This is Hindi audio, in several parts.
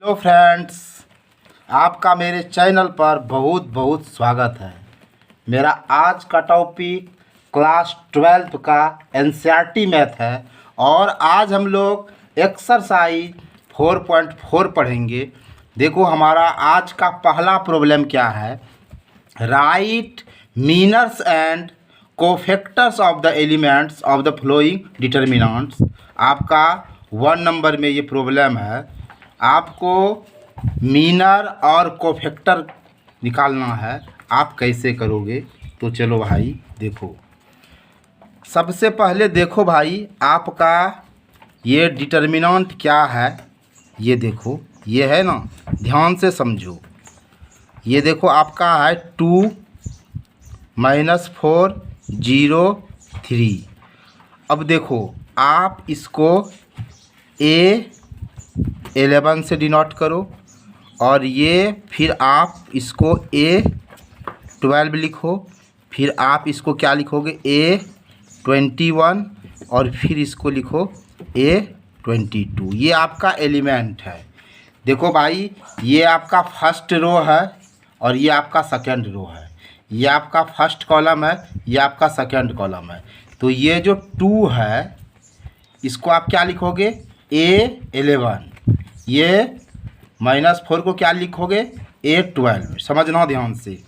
हेलो फ्रेंड्स, आपका मेरे चैनल पर बहुत बहुत स्वागत है। मेरा आज का टॉपिक क्लास 12 का एनसीईआरटी मैथ है और आज हम लोग एक्सरसाइज 4.4 पढ़ेंगे। देखो हमारा आज का पहला प्रॉब्लम क्या है। Write minors and cofactors of the elements of the following determinants. आपका 1 नंबर में ये प्रॉब्लम है। आपको मीनर और कोफैक्टर निकालना है। आप कैसे करोगे? तो चलो भाई देखो, सबसे पहले देखो भाई आपका ये डिटर्मिनेंट क्या है। ये देखो, ये है ना, ध्यान से समझो। ये देखो आपका है 2 - 4 0 3। अब देखो आप इसको A11 से डिनोट करो और ये फिर आप इसको A12 लिखो। फिर आप इसको क्या लिखोगे? A21 और फिर इसको लिखो A22। ये आपका एलिमेंट है। देखो भाई, ये आपका फर्स्ट रो है और ये आपका सेकंड रो है। ये आपका फर्स्ट कॉलम है, ये आपका सेकंड कॉलम है। तो ये जो 2 है इसको आप क्या लिखोगे? A11। ये -4 को क्या लिखोगे? A12। समझना ध्यान से।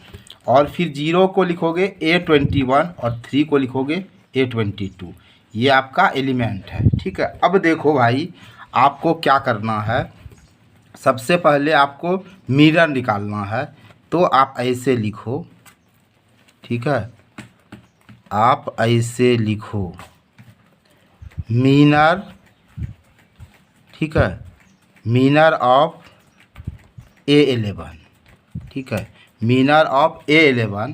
और फिर 0 को लिखोगे A21 और 3 को लिखोगे A22। ये आपका एलिमेंट है। ठीक है, अब देखो भाई आपको क्या करना है। सबसे पहले आपको मिरर निकालना है। तो आप ऐसे लिखो, ठीक है, आप ऐसे लिखो मीनर, ठीक है, मीनर ऑफ A11, ठीक है, मीनर ऑफ A11,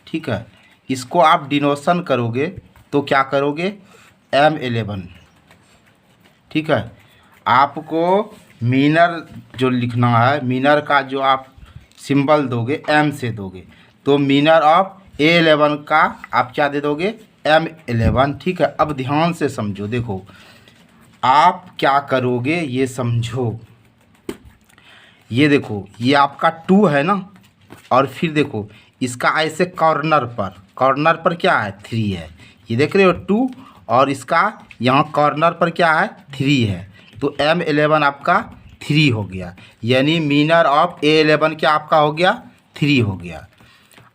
ठीक है। इसको आप डिनोशन करोगे तो क्या करोगे? M11, ठीक है। आपको मीनर जो लिखना है, मीनर का जो आप सिंबल दोगे M से दोगे। तो मीनर ऑफ A11 का आप क्या दे दोगे? M11, ठीक है। अब ध्यान से समझो, देखो आप क्या करोगे ये समझो। ये देखो, ये आपका 2 है ना, और फिर देखो इसका ऐसे कॉर्नर पर क्या है? 3 है। ये देख रहे हो 2, और इसका यहाँ कॉर्नर पर क्या है? 3 है। तो M11 आपका 3 हो गया, यानी मीनर ऑफ A11 क्या आपका हो गया? 3 हो गया।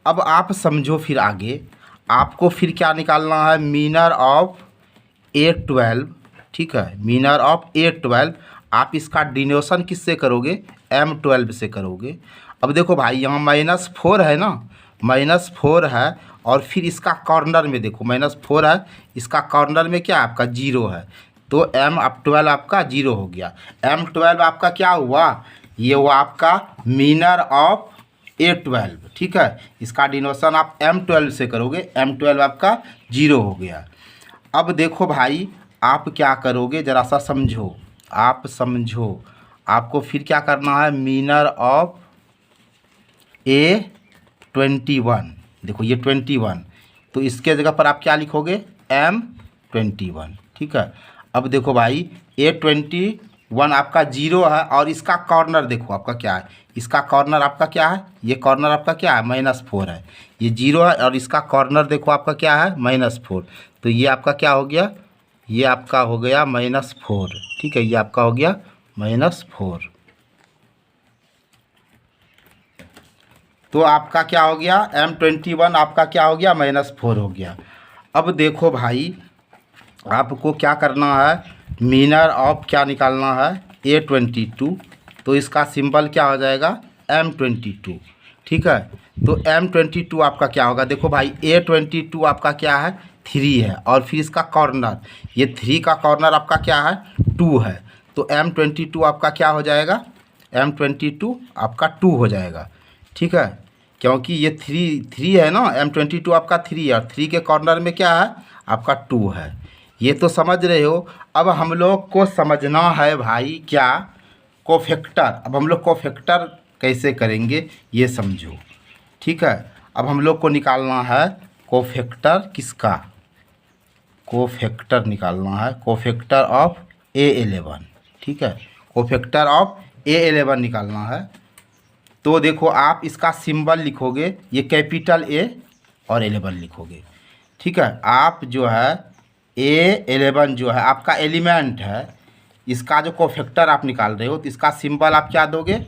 अब आप समझो, फिर आगे आपको फिर क्या निकालना है? मीनर ऑफ A12, ठीक है, मीनर ऑफ A12। आप इसका डिनोशन किससे करोगे? M12 से करोगे। अब देखो भाई यहाँ -4 है ना, -4 है, और फिर इसका कॉर्नर में देखो -4 है, इसका कॉर्नर में क्या है? आपका 0 है। तो M12 आपका 0 हो गया। M12 आपका क्या हुआ? ये हुआ आपका मीनर ऑफ A12, ठीक है। इसका डिनोशन आप M12 से करोगे, M12 आपका 0 हो गया। अब देखो भाई आप क्या करोगे, ज़रा सा समझो, आप समझो। आपको फिर क्या करना है? मीनर ऑफ A21, देखो ये 21, तो इसके जगह पर आप क्या लिखोगे? M21, ठीक है। अब देखो भाई A21 आपका 0 है, और इसका कॉर्नर देखो आपका क्या है? इसका कॉर्नर आपका क्या है? ये कॉर्नर आपका क्या है? -4 है। ये 0 है, और इसका कॉर्नर देखो आपका क्या है? -4। तो ये आपका क्या हो गया? ये आपका हो गया -4, ठीक है। ये आपका हो गया -4। तो आपका क्या हो गया? M21 आपका क्या हो गया? -4 हो गया। अब देखो भाई आपको क्या करना है? मीनर ऑफ क्या निकालना है? A22। तो इसका सिंबल क्या हो जाएगा? M22, ठीक है। तो M22 आपका क्या होगा? देखो भाई A22 आपका क्या है? 3 है, और फिर इसका कॉर्नर, ये 3 का कॉर्नर आपका क्या है? 2 है। तो M22 आपका क्या हो जाएगा? M22 आपका 2 हो जाएगा, ठीक है, क्योंकि ये 3 है ना, M22 आपका 3 है, और 3 के कॉर्नर में क्या है? आपका 2 है। ये तो समझ रहे हो। अब हम लोग को समझना है भाई क्या? कोफैक्टर। अब हम लोग कोफैक्टर कैसे करेंगे ये समझो, ठीक है। अब हम लोग को निकालना है कोफैक्टर किसका? कोफैक्टर निकालना है, कोफैक्टर ऑफ A11, ठीक है, कोफैक्टर ऑफ A11 निकालना है। तो देखो आप इसका सिंबल लिखोगे, ये कैपिटल A और 11 लिखोगे। ठीक है, आप जो है A11 जो है आपका एलिमेंट है, इसका जो कोफैक्टर आप निकाल रहे हो तो इसका सिंबल आप क्या दोगे,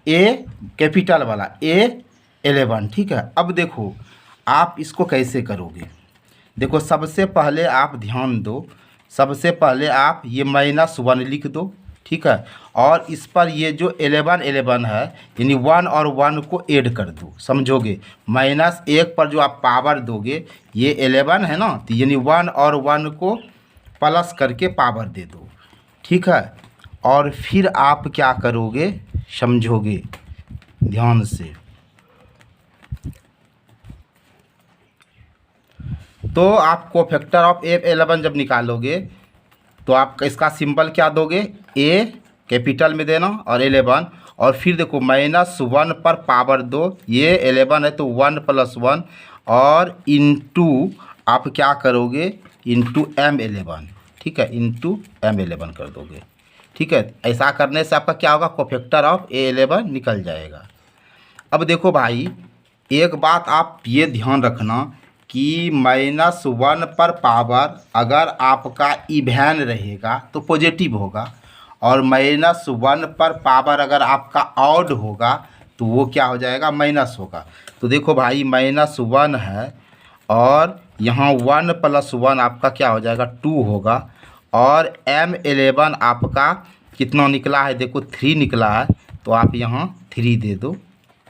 A कैपिटल वाला A11। ठीक है, अब देखो आप इसको कैसे करोगे। देखो सबसे पहले आप ध्यान दो, सबसे पहले आप ये -1 लिख दो। ठीक है, और इस पर ये जो 11 है यानी 1 और 1 को ऐड कर दो, समझोगे। -1 पर जो आप पावर दोगे, ये 11 है ना, तो यानी 1 और 1 को प्लस करके पावर दे दो। ठीक है, और फिर आप क्या करोगे समझोगे ध्यान से। तो आप कोफैक्टर ऑफ A11 जब निकालोगे तो आप इसका सिंबल क्या दोगे, A कैपिटल में देना और 11, और फिर देखो -1 पर पावर दो, ये 11 है तो 1 + 1 और इंटू आप क्या करोगे, इंटू M11। ठीक है, इंटू M11 कर दोगे। ठीक है, ऐसा करने से आपका क्या होगा, कोफैक्टर ऑफ A11 निकल जाएगा। अब देखो भाई एक बात आप ये ध्यान रखना कि -1 पर पावर अगर आपका इवेन रहेगा तो पॉजिटिव होगा, और -1 पर पावर अगर आपका ऑड होगा तो वो क्या हो जाएगा, माइनस होगा। तो देखो भाई -1 है और यहाँ 1 + 1 आपका क्या हो जाएगा, 2 होगा, और M11 आपका कितना निकला है, देखो 3 निकला है, तो आप यहाँ 3 दे दो।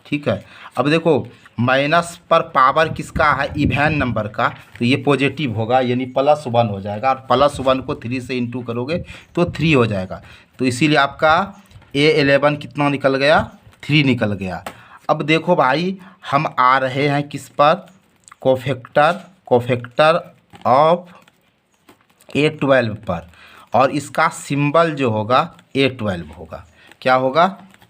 ठीक है, अब देखो माइनस पर पावर किसका है, इवेन नंबर का, तो ये पॉजिटिव होगा यानी +1 हो जाएगा, और +1 को 3 से इंटू करोगे तो 3 हो जाएगा। तो इसीलिए आपका A11 कितना निकल गया, 3 निकल गया। अब देखो भाई हम आ रहे हैं किस पर, कोफैक्टर ऑफ A12 पर, और इसका सिंबल जो होगा A12 होगा। क्या होगा,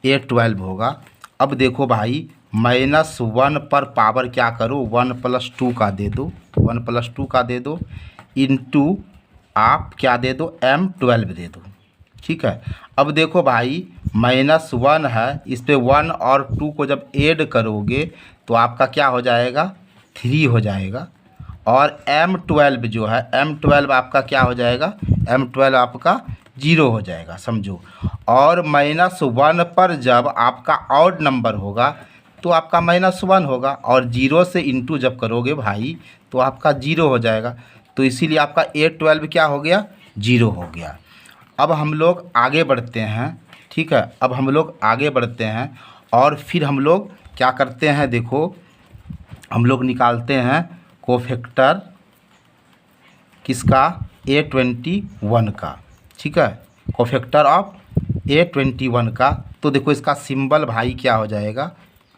A12 होगा। अब देखो भाई -1 पर पावर क्या करो, 1 + 2 का दे दो, 1 + 2 का दे दो, इंटू आप क्या दे दो, M12 दे दो। ठीक है, अब देखो भाई -1 है, इस पे 1 और 2 को जब ऐड करोगे तो आपका क्या हो जाएगा, 3 हो जाएगा, और M12 जो है, M12 आपका क्या हो जाएगा, M12 आपका 0 हो जाएगा, समझो। और -1 पर जब आपका ऑड नंबर होगा तो आपका -1 होगा, और 0 से इंटू जब करोगे भाई तो आपका 0 हो जाएगा। तो इसीलिए आपका A12 क्या हो गया, 0 हो गया। अब हम लोग आगे बढ़ते हैं। ठीक है, अब हम लोग आगे बढ़ते हैं और फिर हम लोग क्या करते हैं, देखो हम लोग निकालते हैं कोफैक्टर किसका, A21 का। ठीक है, कोफैक्टर ऑफ A21 का। तो देखो इसका सिंबल भाई क्या हो जाएगा,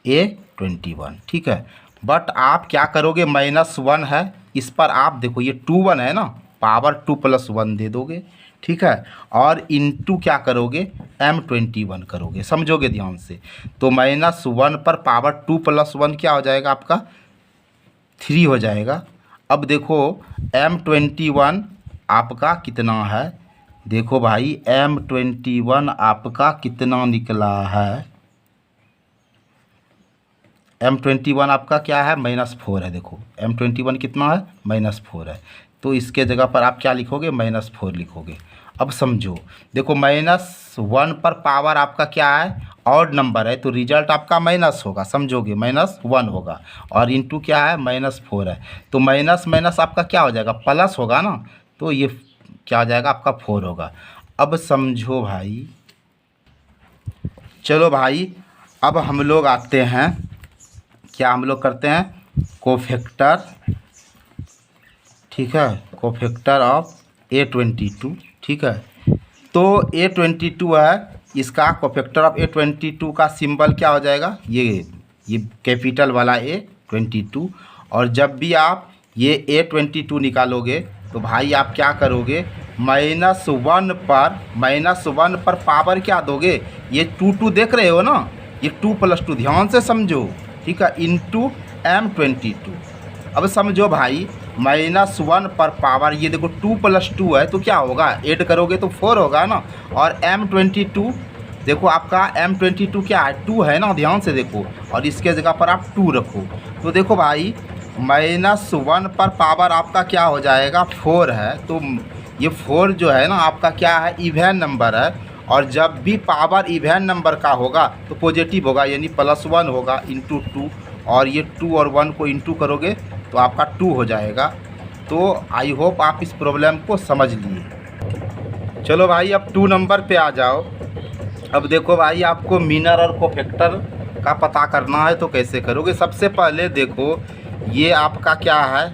A21। ठीक है, बट आप क्या करोगे, -1 है, इस पर आप देखो ये 2 1 है ना, पावर 2 + 1 दे दोगे। ठीक है, और इंटू क्या करोगे, M21 करोगे, समझोगे ध्यान से। तो -1 पर पावर 2 + 1 क्या हो जाएगा, आपका 3 हो जाएगा। अब देखो M21 आपका कितना है, देखो भाई M21 आपका कितना निकला है, M21 आपका क्या है, -4 है। देखो M21 कितना है, -4 है। तो इसके जगह पर आप क्या लिखोगे, -4 लिखोगे। अब समझो, देखो -1 पर पावर आपका क्या है, ऑड नंबर है, तो रिजल्ट आपका माइनस होगा, समझोगे, -1 होगा, और इंटू क्या है, -4 है। तो माइनस आपका क्या हो जाएगा, प्लस होगा ना, तो ये क्या हो जाएगा, आपका 4 होगा। अब समझो भाई, चलो भाई अब हम लोग आते हैं, क्या हम लोग करते हैं, कोफैक्टर। ठीक है, कोफैक्टर ऑफ A22। ठीक है, तो A22 है, इसका कोफैक्टर ऑफ A22 का सिंबल क्या हो जाएगा, ये कैपिटल वाला A22। और जब भी आप ये A22 निकालोगे तो भाई आप क्या करोगे, -1 पर पावर क्या दोगे, ये 2 देख रहे हो ना, ये 2 + 2 ध्यान से समझो। ठीक है, इंटू M22। अब समझो भाई -1 पर पावर ये देखो 2 + 2 है, तो क्या होगा, ऐड करोगे तो 4 होगा ना, और M22 देखो आपका M22 क्या है, 2 है ना, ध्यान से देखो, और इसके जगह पर आप 2 रखो। तो देखो भाई -1 पर पावर आपका क्या हो जाएगा, 4 है। तो ये 4 जो है ना आपका क्या है, इवन नंबर है, और जब भी पावर इवन नंबर का होगा तो पॉजिटिव होगा, यानी +1 होगा इंटू 2, और ये 2 और 1 को इंटू करोगे तो आपका 2 हो जाएगा। तो आई होप आप इस प्रॉब्लम को समझ लिए। चलो भाई अब 2 नंबर पे आ जाओ। अब देखो भाई आपको मीनर और कोफैक्टर का पता करना है, तो कैसे करोगे। सबसे पहले देखो ये आपका क्या है,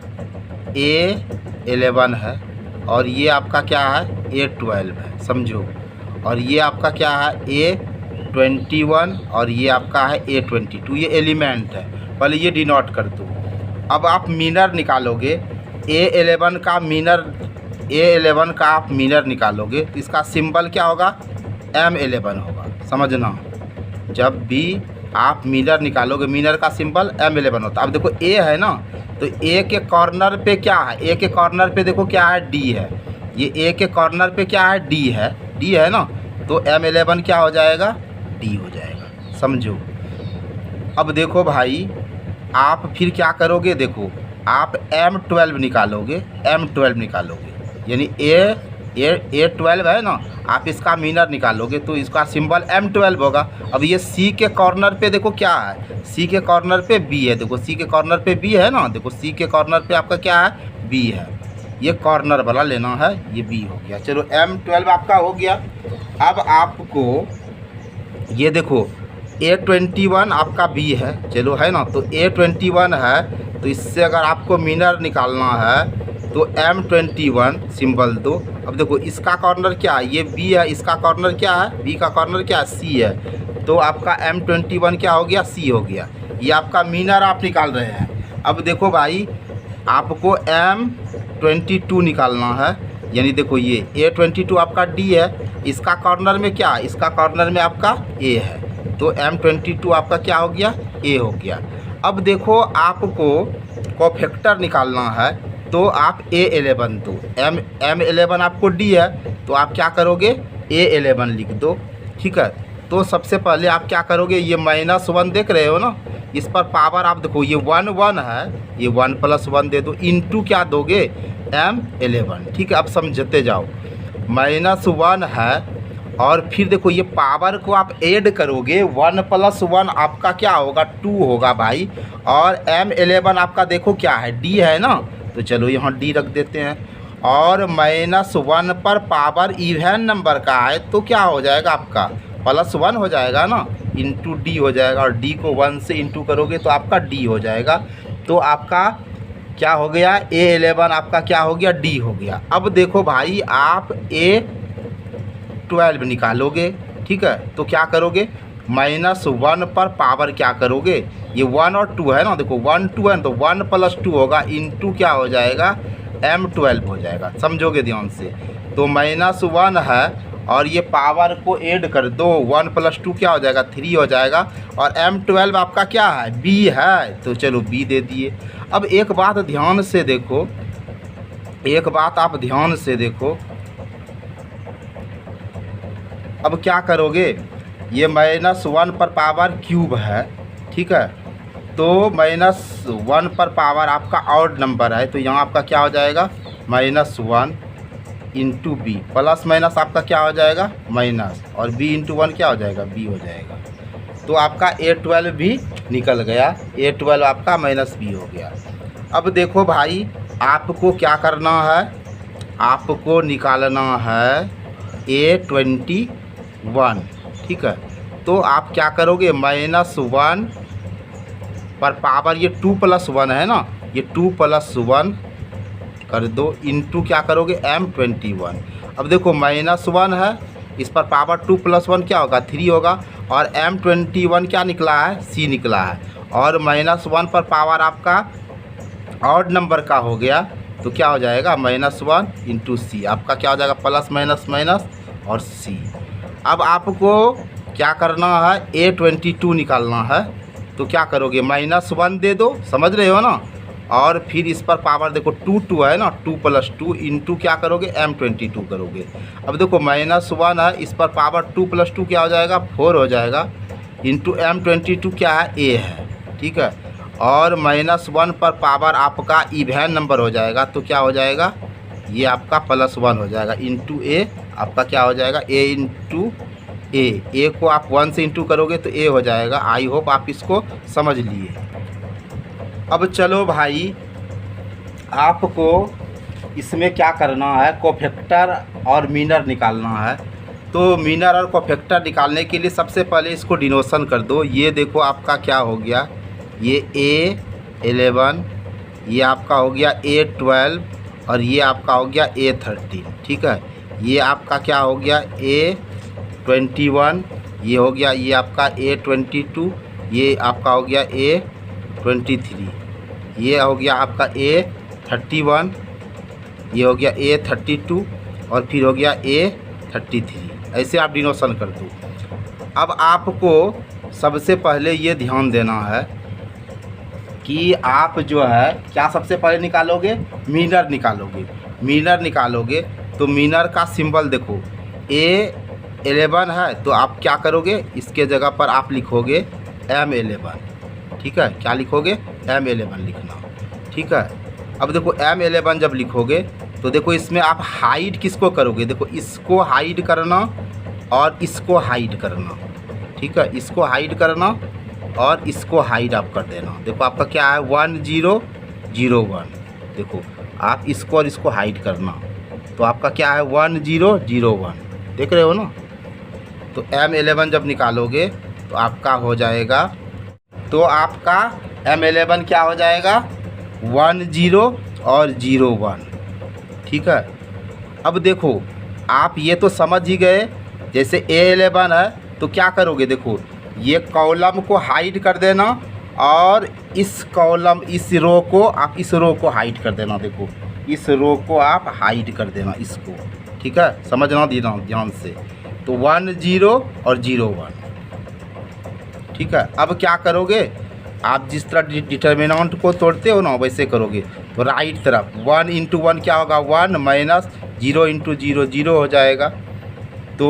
A11 है, और ये आपका क्या है, A12 है, समझो। और ये आपका क्या है, A21, और ये आपका है A22, ये एलिमेंट है। पहले ये डिनोट कर दो। अब आप मीनर निकालोगे, A11 का आप मीनर निकालोगे तो इसका सिंबल क्या होगा, M11 होगा, समझना। जब भी आप मीनर निकालोगे, मीनर का सिंबल M11 होता है। अब देखो A है ना, तो A के कॉर्नर पे क्या है, A के कॉर्नर पे देखो क्या है, D है। ये A के कॉर्नर पे क्या है, D है ना, तो M11 क्या हो जाएगा, D हो जाएगा, समझो। अब देखो भाई आप फिर क्या करोगे, देखो आप M12 निकालोगे, यानी A12 है ना, आप इसका मीनर निकालोगे तो इसका सिंबल M12 होगा। अब ये C के कॉर्नर पे देखो क्या है, C के कॉर्नर पे B है, देखो C के कॉर्नर पे B है ना, देखो C के कॉर्नर पे आपका क्या है, B है, ये कॉर्नर वाला लेना है, ये B हो गया। चलो M12 आपका हो गया। अब आपको ये देखो A21 आपका B है, चलो है ना, तो A21 है, तो इससे अगर आपको मीनर निकालना है तो M21 सिंबल दो। अब देखो इसका कॉर्नर क्या है, ये B है, इसका कॉर्नर क्या है, B का कॉर्नर क्या है, C है, तो आपका M21 क्या हो गया, C हो गया। ये आपका मीनर आप निकाल रहे हैं। अब देखो भाई आपको M22 निकालना है, यानी देखो ये A22 आपका D है, इसका कॉर्नर में क्या है, इसका कॉर्नर में आपका A है, तो M22 आपका क्या हो गया, A हो गया। अब देखो आपको कोफैक्टर निकालना है, तो आप A11 दो, M11 आपको D है, तो आप क्या करोगे, A11 लिख दो, ठीक है। तो सबसे पहले आप क्या करोगे, ये -1 देख रहे हो ना, इस पर पावर आप देखो ये 1 है, ये 1 + 1 दे दो, इंटू क्या दोगे, M11, ठीक है। अब समझते जाओ, -1 है, और फिर देखो ये पावर को आप ऐड करोगे, 1 + 1 आपका क्या होगा, 2 होगा भाई, और M11 आपका देखो क्या है, D है ना, तो चलो यहाँ D रख देते हैं। और -1 पर पावर इवन नंबर का है, तो क्या हो जाएगा आपका, +1 हो जाएगा ना, इंटू D हो जाएगा, और D को 1 से इंटू करोगे तो आपका D हो जाएगा। तो आपका क्या हो गया, A11 आपका क्या हो गया, D हो गया। अब देखो भाई आप A12 निकालोगे, ठीक है, तो क्या करोगे, -1 पर पावर क्या करोगे, ये 1 और 2 है ना, देखो 1 2 है, तो 1 + 2 होगा, इंटू क्या हो जाएगा, M12 हो जाएगा, समझोगे ध्यान से। तो -1 है, और ये पावर को ऐड कर दो, 1 + 2 क्या हो जाएगा, 3 हो जाएगा, और M12 आपका क्या है, B है, तो चलो B दे दिए। अब एक बात ध्यान से देखो, आप ध्यान से देखो, अब क्या करोगे, ये -1 पर पावर क्यूब है, ठीक है, तो -1 पर पावर आपका ऑड नंबर है, तो यहाँ आपका क्या हो जाएगा, -1 इंटू B, प्लस माइनस आपका क्या हो जाएगा, माइनस, और B इंटू 1 क्या हो जाएगा, B हो जाएगा। तो आपका A12 भी निकल गया, A12 आपका -B हो गया। अब देखो भाई आपको क्या करना है, आपको निकालना है A21, ठीक है। तो आप क्या करोगे, -1 पर पावर ये 2 + 1 है ना, ये 2 + 1 कर दो, इंटू क्या करोगे, M21। अब देखो -1 है, इस पर पावर 2 + 1 क्या होगा, 3 होगा, और M21 क्या निकला है, C निकला है, और -1 पर पावर आपका ऑड नंबर का हो गया, तो क्या हो जाएगा, -1 इंटू C, आपका क्या हो जाएगा, प्लस माइनस माइनस और C। अब आपको क्या करना है, A22 निकालना है, तो क्या करोगे, -1 दे दो, समझ रहे हो ना, और फिर इस पर पावर देखो 2 है ना, 2 + 2 इंटू क्या करोगे M22 करोगे। अब देखो -1 है, इस पर पावर 2 + 2 क्या हो जाएगा 4 हो जाएगा, इंटू M22 क्या है A है, ठीक है। और -1 पर पावर आपका इवेन नंबर हो जाएगा तो क्या हो जाएगा, ये आपका +1 हो जाएगा, इंटू A आपका क्या हो जाएगा A इंटू A को आप 1 से इंटू करोगे तो A हो जाएगा। आई होप आप इसको समझ लिए। अब चलो भाई, आपको इसमें क्या करना है, कोफैक्टर और मीनर निकालना है। तो मीनर और कोफैक्टर निकालने के लिए सबसे पहले इसको डिनोशन कर दो। ये देखो आपका क्या हो गया, ये A11, ये आपका हो गया A12 और ये आपका हो गया A13, ठीक है। ये आपका क्या हो गया A21, ये हो गया ये आपका A22, ये आपका हो गया A23, ये हो गया आपका A31, ये हो गया A32 और फिर हो गया A33। ऐसे आप डिनोशन कर दो। अब आपको सबसे पहले ये ध्यान देना है कि आप जो है क्या सबसे पहले निकालोगे, मीनर निकालोगे। मीनर निकालोगे तो मीनर का सिंबल देखो A11 है, तो आप क्या करोगे, इसके जगह पर आप लिखोगे M11, ठीक है। क्या लिखोगे M11 लिखना, ठीक है। अब देखो M11 जब लिखोगे तो देखो इसमें आप हाइड किसको करोगे, देखो इसको हाइड करना और इसको हाइड करना, ठीक है। इसको हाइड करना और इसको हाइड आप कर देना। देखो आपका क्या है 1001, देखो आप इसको और इसको हाइड करना तो आपका क्या है 1001, देख रहे हो ना। तो M11 जब निकालोगे तो आपका हो जाएगा, तो आपका M11 क्या हो जाएगा 10 और 01, ठीक है। अब देखो आप ये तो समझ ही गए, जैसे A11 है तो क्या करोगे, देखो ये कॉलम को हाइड कर देना और इस कॉलम इस रो को आप इस रो को हाइड कर देना। देखो इस रो को आप हाइड कर देना इसको, ठीक है, समझना देना ध्यान से। तो 10 और 01, ठीक है। अब क्या करोगे, आप जिस तरह डिटर्मिनेंट को तोड़ते हो ना वैसे करोगे। तो राइट तरफ 1 इंटू 1 क्या होगा 1 माइनस 0 इंटू 0 0 हो जाएगा। तो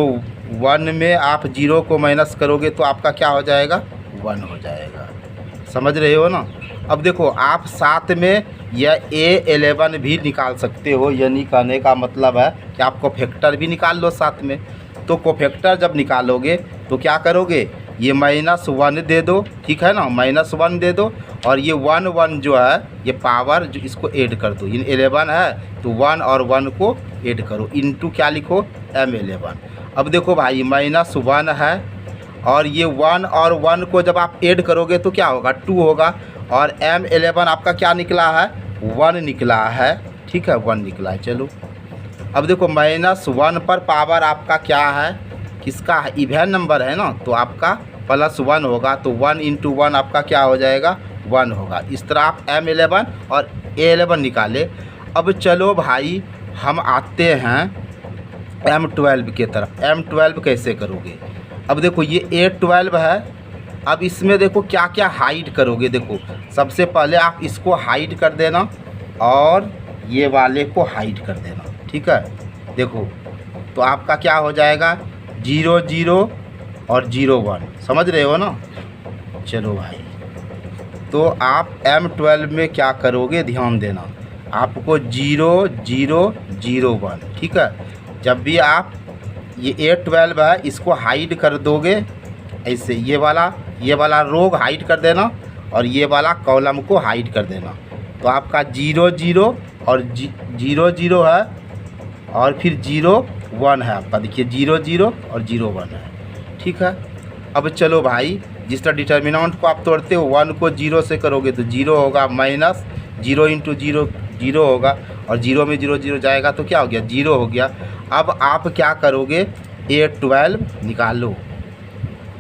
1 में आप 0 को माइनस करोगे तो आपका क्या हो जाएगा 1 हो जाएगा, समझ रहे हो ना। अब देखो आप साथ में यह A11 भी निकाल सकते हो, यानी कहने का मतलब है कि आप कोफैक्टर भी निकाल लो साथ में। तो कोफैक्टर जब निकालोगे तो क्या करोगे, ये -1 दे दो, ठीक है ना, -1 दे दो और ये 1 1 जो है ये पावर जो इसको ऐड कर दो। ये 11 है तो 1 और 1 को ऐड करो, इंटू क्या लिखो M11। अब देखो भाई -1 है और ये 1 और 1 को जब आप ऐड करोगे तो क्या होगा 2 होगा और M11 आपका क्या निकला है 1 निकला है, ठीक है, 1 निकला है। चलो अब देखो -1 पर पावर आपका क्या है, किसका है, इवेन नंबर है ना, तो आपका +1 होगा। तो 1 इंटू 1 आपका क्या हो जाएगा 1 होगा। इस तरह आप M11 और A11 निकाले। अब चलो भाई हम आते हैं M12 के तरफ। M12 कैसे करोगे, अब देखो ये A12 है। अब इसमें देखो क्या क्या हाइड करोगे, देखो सबसे पहले आप इसको हाइड कर देना और ये वाले को हाइड कर देना, ठीक है। देखो तो आपका क्या हो जाएगा 0 0 और 0 1, समझ रहे हो ना। चलो भाई तो आप M12 में क्या करोगे ध्यान देना, आपको 0 0 0 1, ठीक है। जब भी आप ये A12 है इसको हाइड कर दोगे ऐसे, ये वाला रो हाइड कर देना और ये वाला कॉलम को हाइड कर देना। तो आपका 0 0 और 0 0 है और फिर 0 1 है आपका, देखिए 0 0 और 0 1 है, ठीक है। अब चलो भाई जिस तरह डिटर्मिनेंट को आप तोड़ते हो 1 को 0 से करोगे तो 0 होगा, माइनस 0 इंटू 0 0 होगा और 0 में 0 0 जाएगा तो क्या हो गया 0 हो गया। अब आप क्या करोगे A12 निकालो,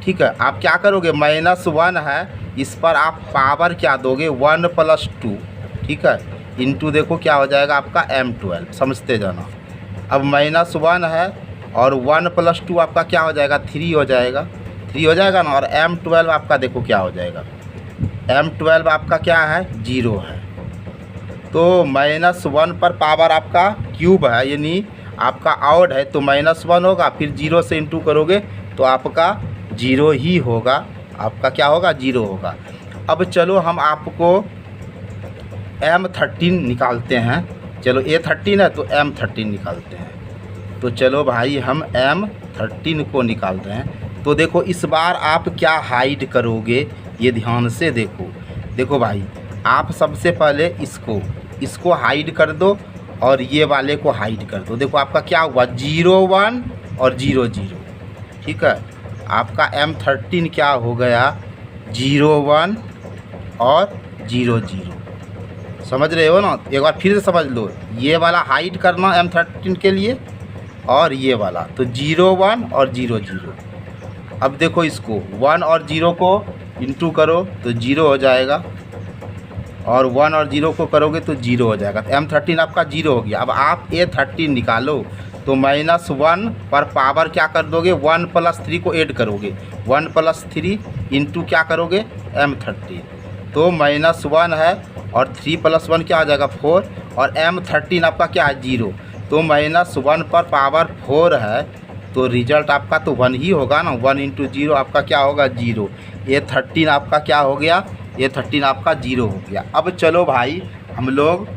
ठीक है। आप क्या करोगे -1 है, इस पर आप पावर क्या दोगे 1 + 2, ठीक है, इंटू देखो क्या हो जाएगा आपका M12, समझते जाना। अब -1 है और 1 + 2 आपका क्या हो जाएगा 3 हो जाएगा, 3 हो जाएगा ना। और M12 आपका देखो क्या हो जाएगा, M12 आपका क्या है 0 है, तो -1 पर पावर आपका क्यूब है, यानी आपका ऑड है तो -1 होगा, फिर 0 से इंटू करोगे तो आपका 0 ही होगा, आपका क्या होगा 0 होगा। अब चलो हम आपको M13 निकालते हैं। चलो A13 है तो M13 निकालते हैं। तो चलो भाई हम M13 को निकालते हैं। तो देखो इस बार आप क्या हाइड करोगे, ये ध्यान से देखो। देखो भाई आप सबसे पहले इसको हाइड कर दो और ये वाले को हाइड कर दो। देखो आपका क्या हुआ 0 1 और 0 0, ठीक है। आपका M13 क्या हो गया 0 1 और 0 0, समझ रहे हो ना। एक बार फिर से समझ लो, ये वाला हाइड करना M13 के लिए और ये वाला, तो 0 1 और 0 0। अब देखो इसको 1 और 0 को इंटू करो तो 0 हो जाएगा, और 1 और 0 को करोगे तो 0 हो जाएगा। तो M13 आपका 0 हो गया। अब आप A13 निकालो तो -1 पर पावर क्या कर दोगे 1 + 3 को ऐड करोगे, 1 + 3 इंटू क्या करोगे M13, तो -1 है और 3 + 1 क्या आ जाएगा 4, और M13 आपका क्या है 0, तो -1 पर पावर 4 है, तो रिजल्ट आपका तो 1 ही होगा ना। 1 × 0 आपका क्या होगा 0। A13 आपका क्या हो गया, A13 आपका 0 हो गया। अब चलो भाई हम लोग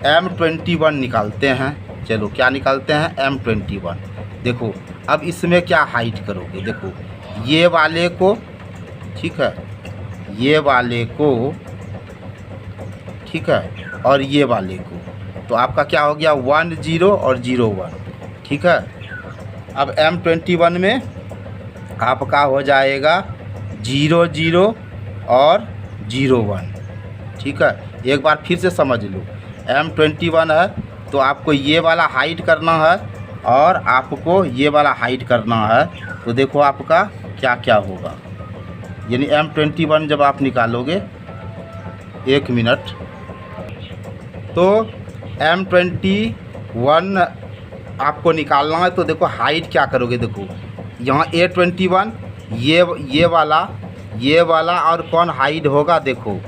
M21 निकालते हैं। चलो क्या निकालते हैं M21। देखो अब इसमें क्या हाइड करोगे, देखो ये वाले को, ठीक है, ये वाले को, ठीक है, और ये वाले को, तो आपका क्या हो गया 1 0 और 0 1, ठीक है। अब M21 में आपका हो जाएगा 0 0 और 0 1, ठीक है। एक बार फिर से समझ लो, M21 है तो आपको ये वाला हाइड करना है और आपको ये वाला हाइड करना है। तो देखो आपका क्या क्या होगा, यानी M21 जब आप निकालोगे, 1 मिनट, तो M21 आपको निकालना है। तो देखो हाइड क्या करोगे, देखो यहाँ A21 ये वाला और कौन हाइड होगा, देखो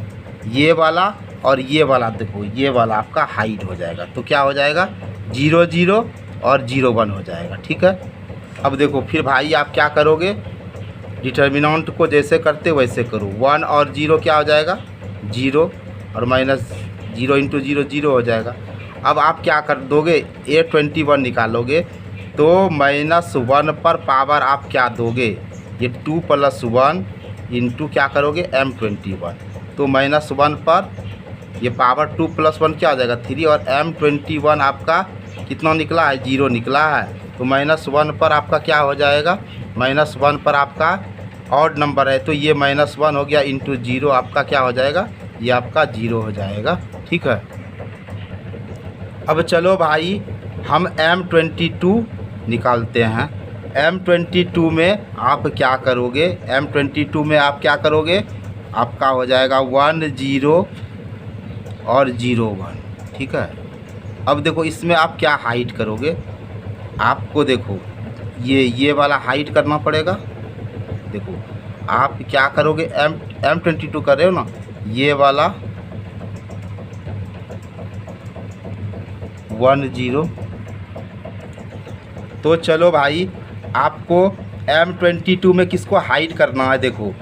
ये वाला और ये वाला, देखो ये वाला आपका हाइड हो जाएगा। तो क्या हो जाएगा 0 0 और 0 1 हो जाएगा, ठीक है। अब देखो फिर भाई आप क्या करोगे, डिटर्मिनेंट को जैसे करते वैसे करो। 1 और 0 क्या हो जाएगा 0, और -0 × 0 0 हो जाएगा। अब आप क्या कर दोगे A21 निकालोगे तो -1 पर पावर आप क्या दोगे, ये 2 + 1 इंटू क्या करोगे M21, तो -1 पर ये पावर 2 + 1 क्या हो जाएगा 3, और M21 आपका कितना निकला है 0 निकला है। तो -1 पर आपका क्या हो जाएगा, -1 पर आपका ऑड नंबर है तो ये -1 हो गया इंटू 0, आपका क्या हो जाएगा, ये आपका 0 हो जाएगा, ठीक है। अब चलो भाई हम M22 निकालते हैं। M22 में आप क्या करोगे, M22 में आप क्या करोगे, आपका हो जाएगा 1 0 और 0 1, ठीक है। अब देखो इसमें आप क्या हाइड करोगे, आपको देखो ये वाला हाइड करना पड़ेगा। देखो आप क्या करोगे, M22 कर रहे हो ना, ये वाला 1 0, तो चलो भाई आपको M22 में किसको हाइड करना है, देखो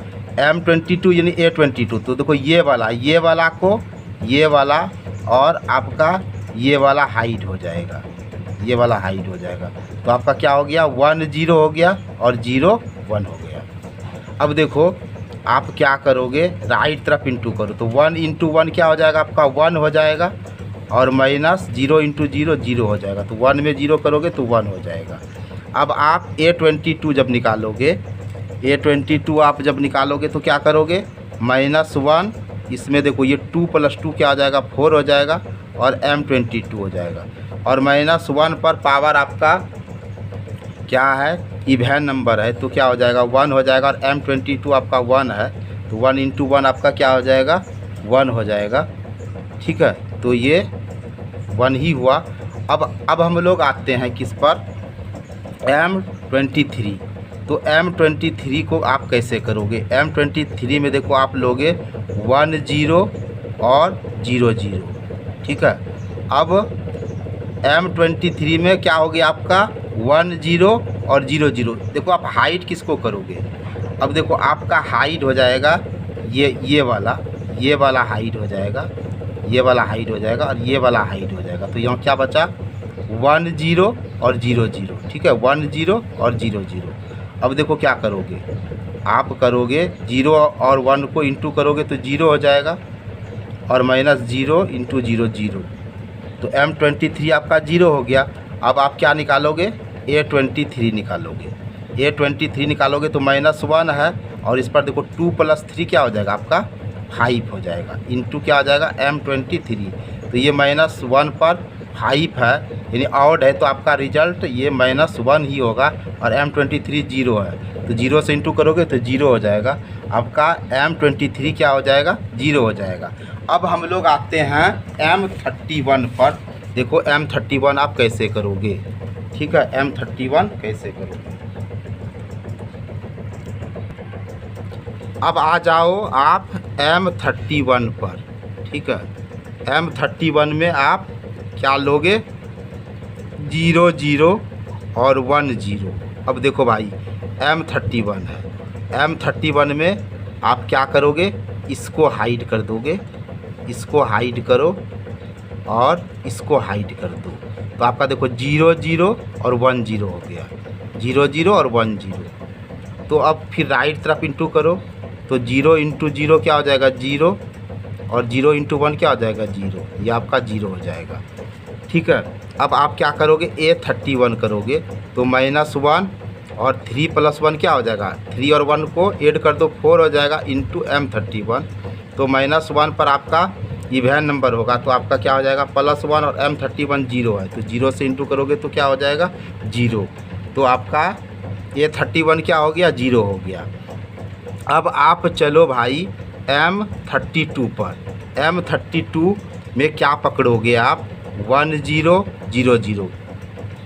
M22 यानी A22, तो देखो ये वाला को ये वाला और आपका ये वाला हाइड हो जाएगा, ये वाला हाइड हो जाएगा। तो आपका क्या हो गया 1 0 हो गया और 0 1 हो गया। अब देखो आप क्या करोगे, राइट तरफ इंटू करो, तो 1 × 1 क्या हो जाएगा आपका 1 हो जाएगा, और -0 × 0 0 हो जाएगा। तो 1 में 0 करोगे तो 1 हो जाएगा। अब आप A22 जब निकालोगे, A22 आप जब निकालोगे तो क्या करोगे, -1, इसमें देखो ये 2 + 2 क्या हो जाएगा 4 हो जाएगा, और M22 हो जाएगा। और -1 पर पावर आपका क्या है, इवन नंबर है, तो क्या हो जाएगा 1 हो जाएगा, और M22 आपका 1 है, तो 1 × 1 आपका क्या हो जाएगा 1 हो जाएगा, ठीक है। तो ये 1 ही हुआ। अब हम लोग आते हैं किस पर, M23। तो M23 को आप कैसे करोगे, M23 में देखो आप लोगे 1 0 और 0 0, ठीक है। अब M23 में क्या हो गया आपका 10 और 00। देखो आप हाइट किसको करोगे, अब देखो आपका हाइट हो जाएगा ये वाला हाइट हो जाएगा, ये वाला हाइट हो जाएगा और ये वाला हाइट हो जाएगा। तो यहाँ क्या बचा 10 और 00, ठीक है, 10 और 00। अब देखो क्या करोगे, आप करोगे 0 और 1 को इंटू करोगे तो 0 हो जाएगा और -0 इंटू 0 0। तो M23 आपका 0 हो गया। अब आप क्या निकालोगे, A23 निकालोगे। A23 निकालोगे तो -1 है और इस पर देखो 2 + 3 क्या हो जाएगा आपका 5 हो जाएगा, इंटू क्या हो जाएगा M23। तो ये -1 पर 5 है, यानी ऑड है, तो आपका रिजल्ट ये -1 ही होगा और M23 0 है। तो 0 से इंटू करोगे तो 0 हो जाएगा, आपका M23 क्या हो जाएगा 0 हो जाएगा। अब हम लोग आते हैं M31 पर। देखो M31 आप कैसे करोगे, ठीक है, M31 कैसे करोगे। अब आ जाओ आप M31 पर, ठीक है। M31 में आप क्या लोगे 0 0 और 1 0। अब देखो भाई M31 है, M31 में आप क्या करोगे, इसको हाइड कर दोगे, इसको हाइड करो और इसको हाइड कर दो। तो आपका देखो 0 0 और 1 0 हो गया, 0 0 और 1 0। तो अब फिर राइट तरफ इंटू करो तो 0 इंटू 0 क्या हो जाएगा 0 और 0 इंटू 1 क्या हो जाएगा 0, ये आपका 0 हो जाएगा, ठीक है। अब आप क्या करोगे A31 करोगे तो -1 और 3 + 1 क्या हो जाएगा 3 और 1 को ऐड कर दो 4 हो जाएगा इंटू M31। तो -1 पर आपका इवेन नंबर होगा तो आपका क्या हो जाएगा +1 और M31 0 है, तो 0 से इंटू करोगे तो क्या हो जाएगा 0। तो आपका A31 क्या हो गया 0 हो गया। अब आप चलो भाई M32 पर। M32 में क्या पकड़ोगे आप 1 0 0 0,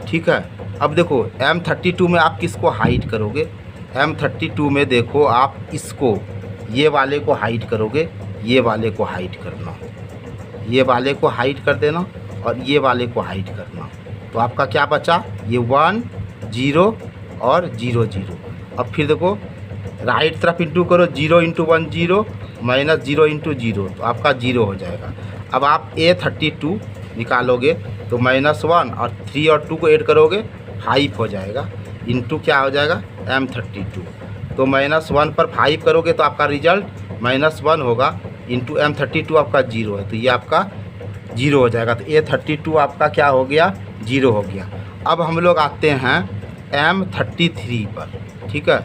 ठीक है। अब देखो M32 में आप किसको हाइड करोगे, M32 में देखो आप इसको ये वाले को हाइड करोगे, ये वाले को हाइड करना, ये वाले को हाइड कर देना और ये वाले को हाइड करना। तो आपका क्या बचा ये 1 0 और 0 0। अब फिर देखो राइट तरफ इंटू करो 0 इंटू 1 0 -0 इंटू 0, तो आपका 0 हो जाएगा। अब आप A32 निकालोगे तो -1 और 3 और 2 को ऐड करोगे 5 हो जाएगा, इंटू क्या हो जाएगा M32। तो -1 पर 5 करोगे तो आपका रिजल्ट -1 होगा, इंटू M32 आपका 0 है, तो ये आपका 0 हो जाएगा। तो A32 आपका क्या हो गया 0 हो गया। अब हम लोग आते हैं M33 पर, ठीक है।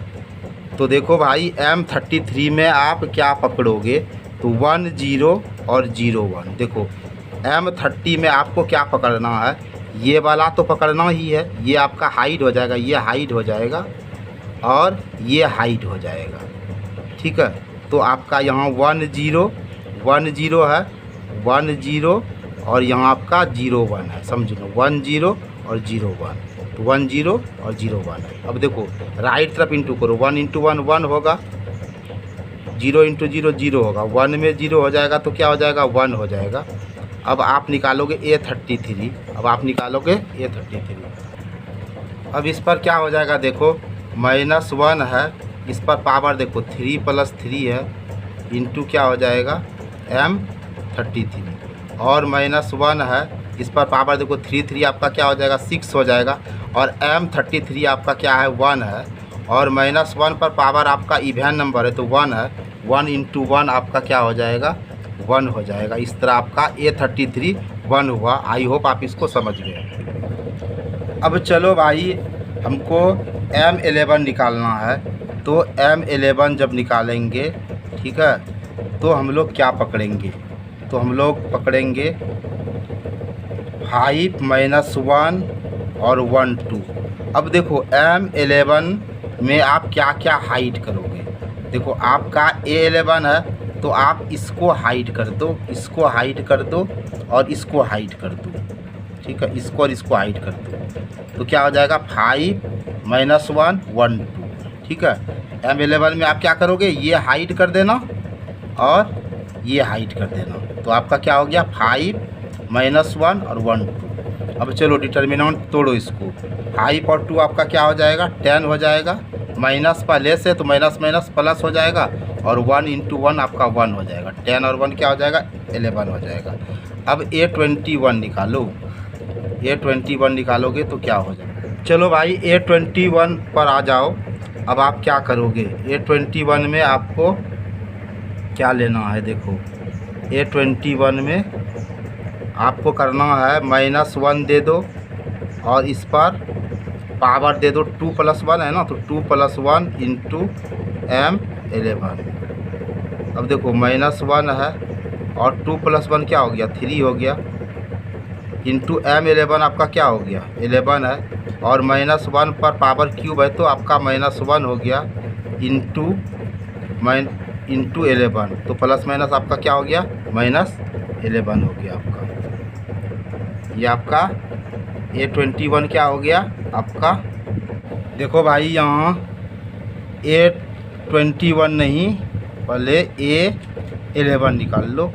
तो देखो भाई M33 में आप क्या पकड़ोगे तो 1 0 और 0 1। देखो M30 में आपको क्या पकड़ना है, ये वाला तो पकड़ना ही है, ये आपका हाइड हो जाएगा, ये हाइड हो जाएगा और ये हाइड हो जाएगा, ठीक है। तो आपका यहाँ 1 0 1 0 है, 1 0 और यहाँ आपका 0 1 है, समझ लो 1 0 और 0 1, तो 1 0 और 0 1 है। अब देखो राइट तरफ इंटू करो 1 इंटू 1 1 होगा, 0 इंटू 0 0 होगा, 1 में 0 हो जाएगा तो क्या हो जाएगा 1 हो जाएगा। अब आप निकालोगे A33, अब आप निकालोगे A33। अब इस पर क्या हो जाएगा देखो -1 है, इस पर पावर देखो 3 + 3 है, इंटू क्या हो जाएगा M33 और -1 है, इस पर पावर देखो 3 3 आपका क्या हो जाएगा 6 हो जाएगा और M33 आपका क्या है 1 है और -1 पर पावर आपका इवेन नंबर है तो 1 है, 1 इंटू 1 आपका क्या हो जाएगा 1 हो जाएगा। इस तरह आपका A33 1 हुआ। आई होप आप इसको समझ गए। अब चलो भाई हमको M11 निकालना है, तो M11 जब निकालेंगे, ठीक है, तो हम लोग क्या पकड़ेंगे, तो हम लोग पकड़ेंगे 5 -1 और 1 2। अब देखो M11 में आप क्या क्या हाइड करोगे, देखो आपका A11 है तो आप इसको हाइड कर दो, इसको हाइड कर दो और इसको हाइड कर दो, ठीक है, इसको और इसको हाइड कर दो। तो क्या हो जाएगा 5 -1 1 2, ठीक है। M11 में आप क्या करोगे ये हाइड कर देना और ये हाइड कर देना, तो आपका क्या हो गया 5 -1 और 1 2। अब चलो डिटर्मिनेंट तोड़ो इसको। 5 और 2 आपका क्या हो जाएगा 10 हो जाएगा, माइनस पहले से तो माइनस माइनस प्लस हो जाएगा, और 1 × 1 आपका 1 हो जाएगा। 10 और 1 क्या हो जाएगा 11 हो जाएगा। अब A21 निकालो। A21 निकालोगे तो क्या हो जाएगा। चलो भाई A21 पर आ जाओ। अब आप क्या करोगे, A21 में आपको क्या लेना है, देखो A21 में आपको करना है -1 दे दो और इस पर पावर दे दो 2 + 1 है ना, तो 2 + 1 × M11। अब देखो -1 है और 2 + 1 क्या हो गया 3 हो गया, इंटू M11 आपका क्या हो गया 11 है, और -1 पर पावर क्यूब है तो आपका -1 हो गया इंटू 11, तो प्लस माइनस आपका क्या हो गया -11 हो गया आपका। ये आपका A21 क्या हो गया आपका। देखो भाई यहाँ A21 नहीं, पहले A11 निकाल लो,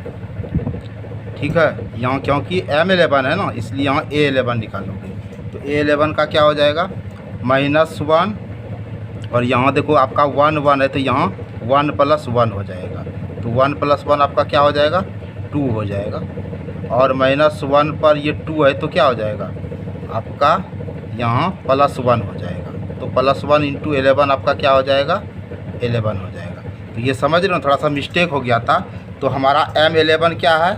ठीक है। यहाँ क्योंकि M11 है ना, इसलिए यहाँ A11 निकालोगे तो A11 का क्या हो जाएगा -1, और यहाँ देखो आपका 1 1 है तो यहाँ 1 + 1 हो जाएगा, तो 1 + 1 आपका क्या हो जाएगा 2 हो जाएगा, और -1 पर ये 2 है तो क्या हो जाएगा आपका यहाँ +1 हो जाएगा, तो +1 × 11 आपका क्या हो जाएगा 11 हो जाएगा। तो ये समझ रहे हो, थोड़ा सा मिस्टेक हो गया था। तो हमारा M11 क्या है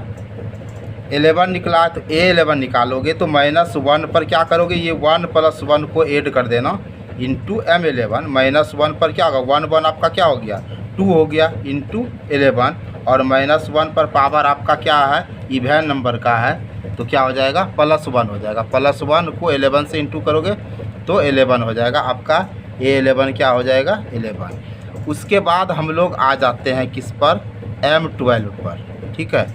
11 निकला है, तो A11 निकालोगे तो -1 पर क्या करोगे, ये 1 + 1 को ऐड कर देना इंटू M11। -1 पर क्या होगा 1 1 आपका क्या हो गया 2 हो गया इंटू 11, और -1 पर पावर आपका क्या है इवन नंबर का है तो क्या हो जाएगा +1 हो जाएगा। +1 को 11 से इंटू करोगे तो 11 हो जाएगा आपका। A11 क्या हो जाएगा 11। उसके बाद हम लोग आ जाते हैं किस पर M12 पर, ठीक है।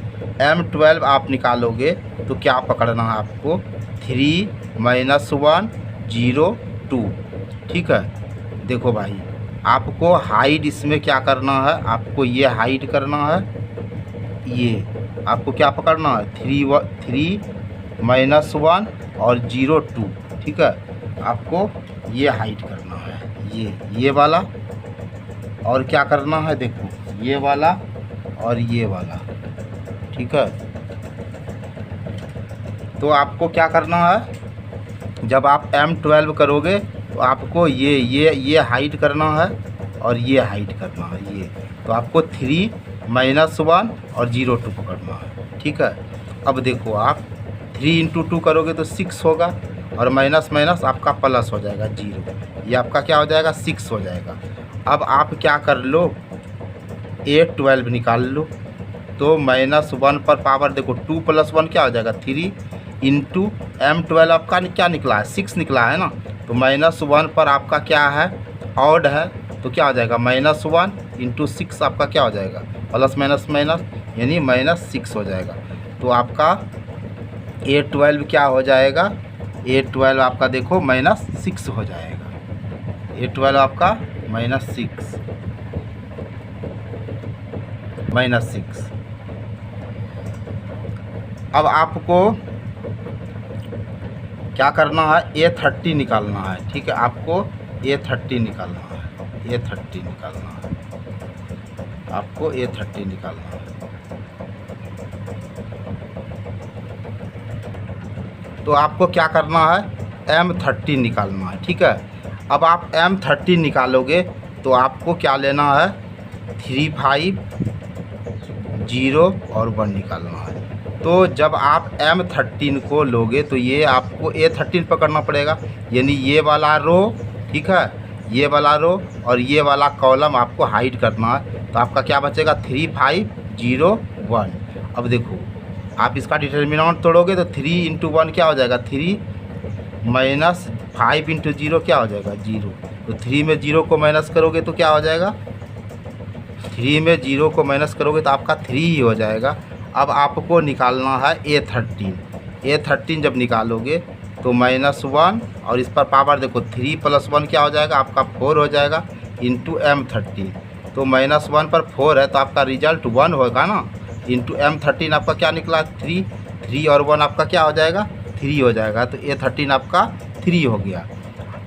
M12 आप निकालोगे तो क्या पकड़ना है आपको 3 -1 0 2, ठीक है। देखो भाई आपको हाइड इसमें क्या करना है, आपको ये हाइड करना है, ये आपको क्या पकड़ना है 3 -1 और 0 2, ठीक है। आपको ये हाइड करना है, ये वाला, और क्या करना है देखो ये वाला और ये वाला, ठीक है। तो आपको क्या करना है, जब आप M12 करोगे तो आपको ये हाइड करना है और ये हाइड करना है, ये तो आपको 3 -1 और 0 2 पकड़ना है, ठीक है। अब देखो आप 3 × 2 करोगे तो 6 होगा, और माइनस माइनस आपका प्लस हो जाएगा 0, ये आपका क्या हो जाएगा 6 हो जाएगा। अब आप क्या कर लो A12 निकाल लो, तो -1 पर पावर देखो 2 + 1 क्या हो जाएगा 3 इंटू M12 आपका क्या निकला है 6 निकला है ना, तो -1 पर आपका क्या है ऑड है तो क्या हो जाएगा -1 × 6 आपका क्या हो जाएगा प्लस माइनस माइनस यानी -6 हो जाएगा। तो आपका A12 क्या हो जाएगा, A12 आपका देखो -6 हो जाएगा, A12 आपका -6। अब आपको क्या करना है A30 निकालना है, ठीक है। आपको A30 निकालना है, A30 निकालना है, आपको A30 निकालना है। तो आपको क्या करना है M30 निकालना है, ठीक है। अब आप M30 निकालोगे तो आपको क्या लेना है 3 5 0 और 1 निकालना है। तो जब आप M13 को लोगे तो ये आपको A13 पकड़ना पड़ेगा, यानी ये वाला रो, ठीक है, ये वाला रो और ये वाला कॉलम आपको हाइड करना है। तो आपका क्या बचेगा 3 5 0 1। अब देखो आप इसका डिटर्मिनेंट तोड़ोगे तो 3 × 1 क्या हो जाएगा 3 -5 × 0 क्या हो जाएगा 0। तो 3 में 0 को माइनस करोगे तो क्या हो जाएगा 3 में 0 को माइनस करोगे तो आपका 3 ही हो जाएगा। अब आपको निकालना है A13 जब निकालोगे तो -1 और इस पर पावर देखो 3 + 1 क्या हो जाएगा आपका 4 हो जाएगा इंटू M13। तो -1 पर 4 है तो आपका रिजल्ट 1 होगा ना, इंटू M13 आपका क्या निकला 3 3 और 1 आपका क्या हो जाएगा, 3 हो जाएगा। तो A13 आपका 3 हो गया।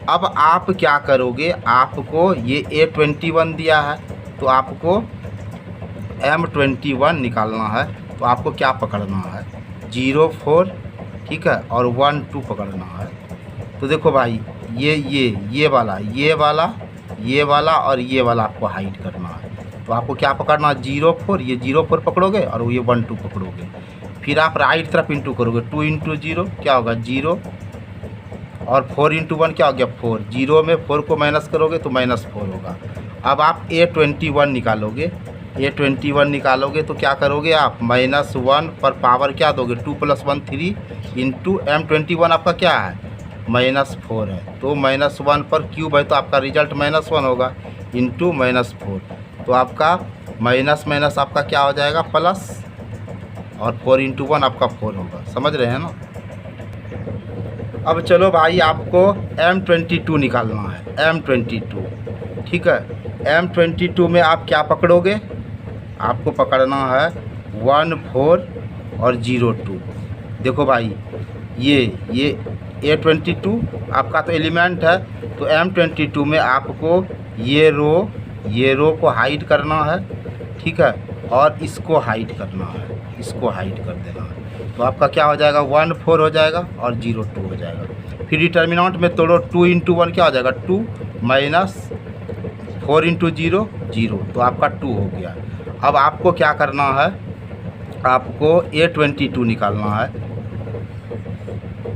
अब आप क्या करोगे, आपको ये A21 दिया है तो आपको M21 निकालना है। तो आपको क्या पकड़ना है, 0 4, ठीक है, और 1 2 पकड़ना है। तो देखो भाई ये वाला और ये वाला आपको हाइड करना है। तो आपको क्या पकड़ना है, 0 4, ये 0 4 पकड़ोगे और ये 1 2 पकड़ोगे। फिर आप राइट तरफ इंटू करोगे, 2 इंटू 0 क्या होगा 0, और 4 इंटू 1 क्या हो गया 4। 0 में 4 को माइनस करोगे तो -4 होगा। अब आप A21 निकालोगे, A21 निकालोगे तो क्या करोगे आप, -1 पर पावर क्या दोगे, 2 + 1 3 इंटू M21 आपका क्या है, -4 है। तो -1 पर क्यूब है तो आपका रिजल्ट -1 होगा इंटू -4। तो आपका माइनस माइनस आपका क्या हो जाएगा प्लस, और 4 इंटू 1 आपका 4 होगा। समझ रहे हैं ना। अब चलो भाई आपको M22 निकालना है, M22, ठीक है। M22 में आप क्या पकड़ोगे, आपको पकड़ना है 1 4 और 0 2। देखो भाई ये A22 आपका तो एलिमेंट है, तो M22 में आपको ये रो को हाइड करना है, ठीक है, और इसको हाइड करना है, इसको हाइड कर देना है। तो आपका क्या हो जाएगा, 1 4 हो जाएगा और 0 2 हो जाएगा। फिर डिटर्मिनेंट में तोड़ो, 2 इंटू 1 क्या हो जाएगा 2, माइनस 4 इंटू 0 0, तो आपका 2 हो गया। अब आपको क्या करना है, आपको A22 निकालना है।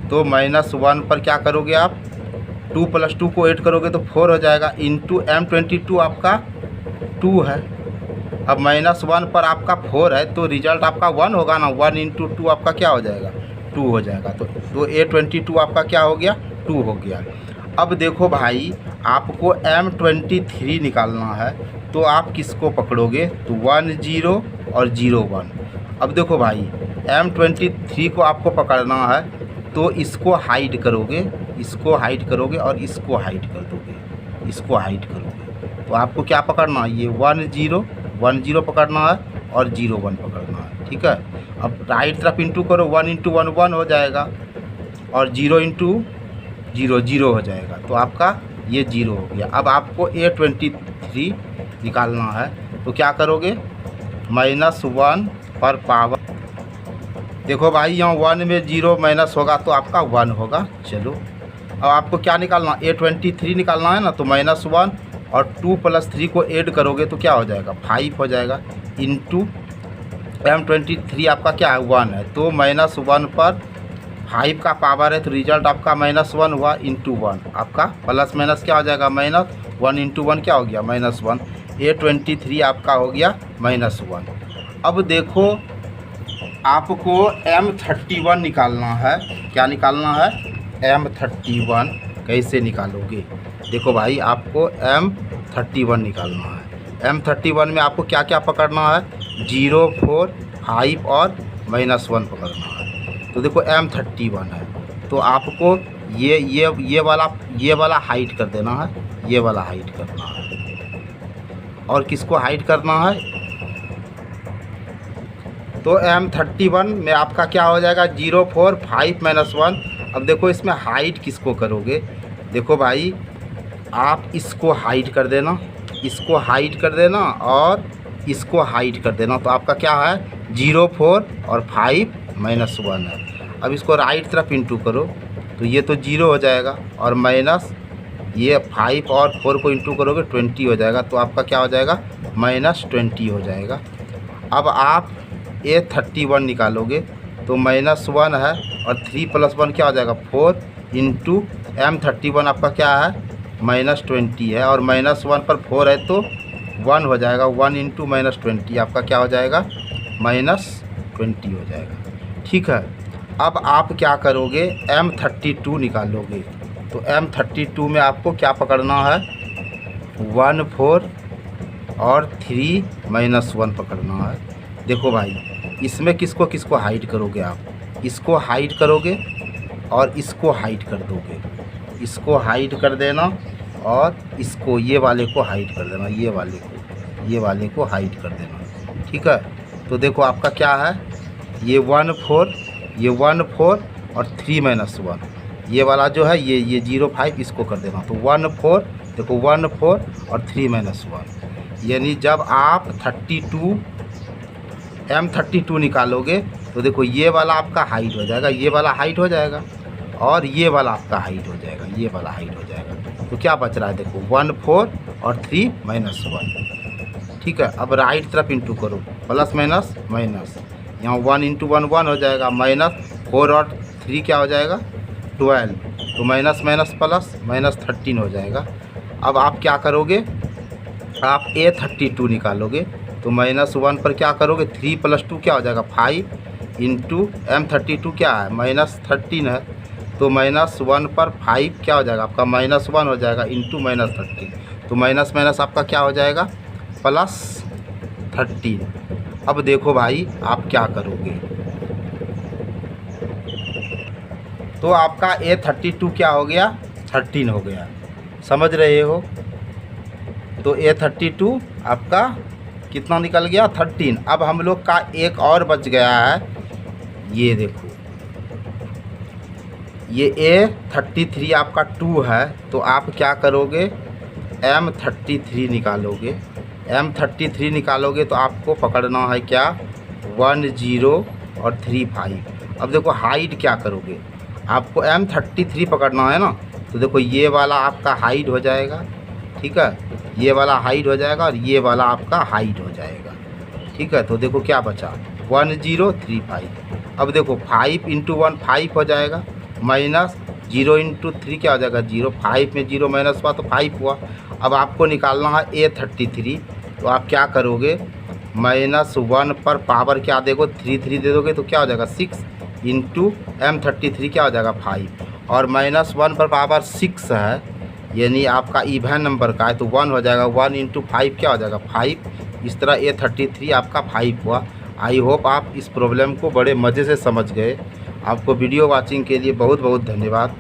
तो -1 पर क्या करोगे आप, 2 + 2 को ऐड करोगे तो 4 हो जाएगा, इंटू M22 आपका 2 है। अब -1 पर आपका 4 है तो रिजल्ट आपका 1 होगा ना, 1 इंटू 2 आपका क्या हो जाएगा 2 हो जाएगा। तो A22 आपका क्या हो गया 2 हो गया। अब देखो भाई आपको M23 निकालना है, तो आप किसको पकड़ोगे, तो 1 0 और 0 1। अब देखो भाई M23 को आपको पकड़ना है, तो इसको हाइड करोगे, इसको हाइड करोगे और इसको हाइड कर दोगे, इसको हाइड करोगे। तो आपको क्या पकड़ना है, ये 1 0 पकड़ना है और 0 1 पकड़ना है, ठीक है। अब राइट तरफ इंटू करो, 1 इंटू 1 1 हो जाएगा और 0 इंटू 0 0 हो जाएगा। तो आपका ये 0 हो गया। अब आपको A23 निकालना है, तो क्या करोगे, -1 पर पावर, देखो भाई यहाँ 1 में 0 माइनस होगा तो आपका 1 होगा। चलो अब आपको क्या निकालना, A23 निकालना है ना, तो -1 और 2 + 3 को ऐड करोगे तो क्या हो जाएगा 5 हो जाएगा, इंटू M23 आपका क्या है 1 है, तो -1 पर 5 का पावर है तो रिजल्ट आपका -1 हुआ, इंटू 1 आपका प्लस माइनस क्या हो जाएगा -1 इंटू 1 क्या हो गया -1। A23 आपका हो गया -1। अब देखो आपको M31 निकालना है। क्या निकालना है, M31 कैसे निकालोगे, देखो भाई आपको M31 निकालना है। M31 में आपको क्या क्या पकड़ना है, 0 4 5 और -1 पकड़ना है। तो देखो M31 है, तो आपको ये वाला हाइड कर देना है, ये वाला हाइड करना है। और किसको हाइड करना है, तो M31 में आपका क्या हो जाएगा 0 4 5 -1। अब देखो इसमें हाइड किसको करोगे, देखो भाई आप इसको हाइड कर देना, इसको हाइड कर देना और इसको हाइड कर देना। तो आपका क्या है 0 4 और 5 -1 है। अब इसको राइट तरफ इंटू करो तो ये तो 0 हो जाएगा, और माइनस ये 5 और 4 को इंटू करोगे 20 हो जाएगा। तो आपका क्या हो जाएगा -20 हो जाएगा। अब आप A31 निकालोगे तो -1 है और 3 + 1 क्या हो जाएगा 4 इंटू M31 आपका क्या है -20 है, और -1 पर 4 है तो 1 हो जाएगा, 1 इंटू -20 आपका क्या हो जाएगा -20 हो जाएगा, ठीक है। अब आप क्या करोगे M32 निकालोगे, तो M32 में आपको क्या पकड़ना है 1 4 और 3 -1 पकड़ना है। देखो भाई इसमें किसको किसको हाइड करोगे, आप इसको हाइड करोगे और इसको हाइड कर दोगे, इसको हाइड कर देना और इसको ये वाले को हाइड कर देना, ये वाले को हाइड कर देना, ठीक है। तो देखो आपका क्या है, ये 1 4 ये 1 4 और 3 - 1, ये वाला जो है ये 0 5 इसको कर देना। तो 1 4, देखो 1 4 और 3 - 1, यानी जब आप 32 M32 निकालोगे तो देखो ये वाला आपका हाइट हो जाएगा, ये वाला हाइट हो जाएगा और ये वाला आपका हाइट हो जाएगा, ये वाला हाइट हो जाएगा। तो क्या बच रहा है, देखो 1 4 और 3 - 1, ठीक है। अब राइट तरफ इंटू करो, प्लस माइनस माइनस, यहाँ 1 × 1 1 हो जाएगा, -4 और 3 क्या हो जाएगा 12, तो माइनस माइनस प्लस -13 हो जाएगा। अब आप क्या करोगे, आप A32 निकालोगे तो -1 पर क्या करोगे, 3 + 2 क्या हो जाएगा 5 × M32 क्या है -13 है, तो -1 पर 5 क्या हो जाएगा आपका -1 हो जाएगा इंटू -13, तो माइनस माइनस आपका क्या हो जाएगा +13। अब देखो भाई आप क्या करोगे, तो आपका A32 क्या हो गया 13 हो गया, समझ रहे हो। तो A32 आपका कितना निकल गया 13। अब हम लोग का एक और बच गया है, ये देखो ये A33 आपका 2 है, तो आप क्या करोगे M33 निकालोगे, M33 निकालोगे तो आपको पकड़ना है क्या 1 0 और 3 5। अब देखो हाइट क्या करोगे, आपको M33 पकड़ना है ना, तो देखो ये वाला आपका हाइट हो जाएगा, ठीक है, ये वाला हाइट हो जाएगा और ये वाला आपका हाइट हो जाएगा, ठीक है। तो देखो क्या बचा 1 0 3 5। अब देखो 5 × 1 5 हो जाएगा, -0 × 3 क्या हो जाएगा 0, 5 में 0 माइनस हुआ तो 5 हुआ। अब आपको निकालना है A33, तो आप क्या करोगे -1 पर पावर क्या देखो 3 3 दे दोगे तो क्या हो जाएगा 6 × M33 क्या हो जाएगा 5, और -1 पर पावर 6 है, यानी आपका इवन नंबर का है तो 1 हो जाएगा, 1 × 5 क्या हो जाएगा 5। इस तरह A33 आपका 5 हुआ। आई होप आप इस प्रॉब्लम को बड़े मज़े से समझ गए। आपको वीडियो वाचिंग के लिए बहुत बहुत धन्यवाद।